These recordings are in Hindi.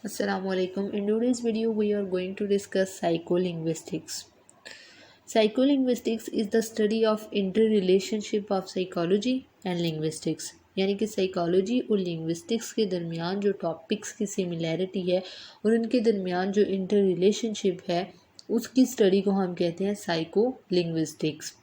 Assalamualaikum. In today's video, we are going to discuss psycholinguistics. Psycholinguistics is the study of interrelationship of psychology and linguistics. यानी कि साइकोलॉजी और लिंग्विस्टिक्स के दरमियान जो टॉपिक्स की सिमिलैरिटी है और उनके दरमियान जो इंटर रिलेशनशिप है उसकी स्टडी को हम कहते हैं psycho linguistics.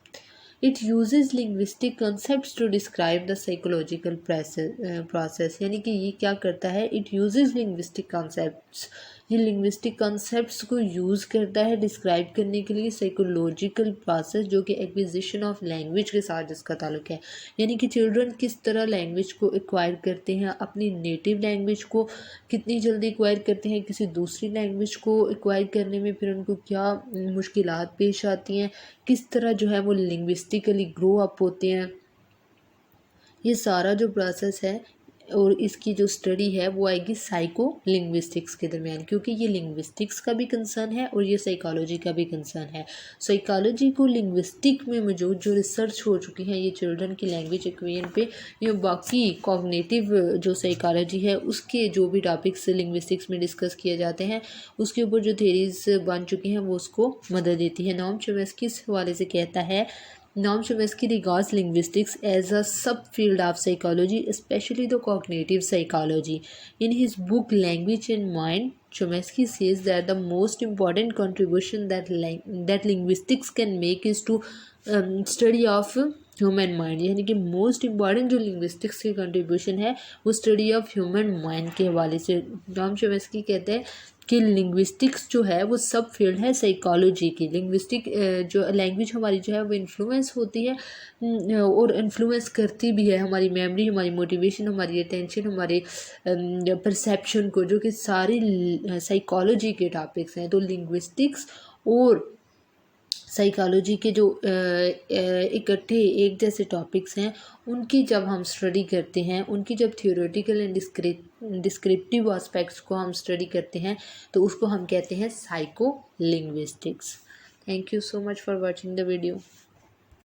It uses linguistic concepts to describe the psychological process. यानी कि ये क्या करता है, it uses linguistic concepts. ये linguistic concepts को यूज़ करता है डिस्क्राइब करने के लिए साइकोलॉजिकल प्रोसेस जो कि एक्विजिशन ऑफ लैंग्वेज के साथ जिसका ताल्लुक है. यानी कि चिल्ड्रन किस तरह लैंग्वेज को एक्वायर करते हैं, अपनी नेटिव लैंग्वेज को कितनी जल्दी एक्वायर करते हैं, किसी दूसरी लैंग्वेज को एक्वायर करने में फिर उनको क्या मुश्किलात पेश आती हैं, किस तरह जो है वो लिंग्विस्टिकली ग्रो अप होते हैं. ये सारा जो प्रोसेस है और इसकी जो स्टडी है वो आएगी साइको लिंग्विस्टिक्स के दरमियान, क्योंकि ये लिंग्विस्टिक्स का भी कंसर्न है और ये साइकोलॉजी का भी कंसर्न है. साइकोलॉजी को लिंग्विस्टिक में मौजूद जो रिसर्च हो चुकी है ये चिल्ड्रन की लैंग्वेज एक्वेशन पे, ये बाकी कॉग्निटिव जो साइकोलॉजी है उसके जो भी टॉपिक्स लिंग्विस्टिक्स में डिस्कस किए जाते हैं उसके ऊपर जो थेरीज बन चुकी हैं वो उसको मदद देती है. नॉम चोम्स्की इस हवाले से कहता है, Noam Chomsky regards linguistics as a subfield of psychology, especially the cognitive psychology. In his book Language and Mind, Chomsky says that the most important contribution that linguistics can make is to study of human mind. यानी कि मोस्ट इम्पॉर्टेंट जो लिंग्विस्टिक्स की कंट्रीब्यूशन है वो स्टडी ऑफ ह्यूमन माइंड के हवाले से. नॉम चोम्स्की कहते हैं कि लिंग्विस्टिक्स जो है वो सब फील्ड है साइकोलॉजी की. लिंग्विस्टिक जो लैंग्वेज हमारी जो है वो इन्फ्लुएंस होती है और इन्फ्लुएंस करती भी है हमारी मेमोरी, हमारी मोटिवेशन, हमारी अटेंशन, हमारे परसेप्शन को, जो कि सारी साइकोलॉजी के टॉपिक्स हैं. तो लिंग्विस्टिक्स और साइकोलॉजी के जो इकट्ठे एक जैसे टॉपिक्स हैं उनकी जब हम स्टडी करते हैं, उनकी जब थियोरेटिकल एंड डिस्क्रिप्टिव एस्पेक्ट्स को हम स्टडी करते हैं तो उसको हम कहते हैं psycho linguistics. Thank you so much for watching the video.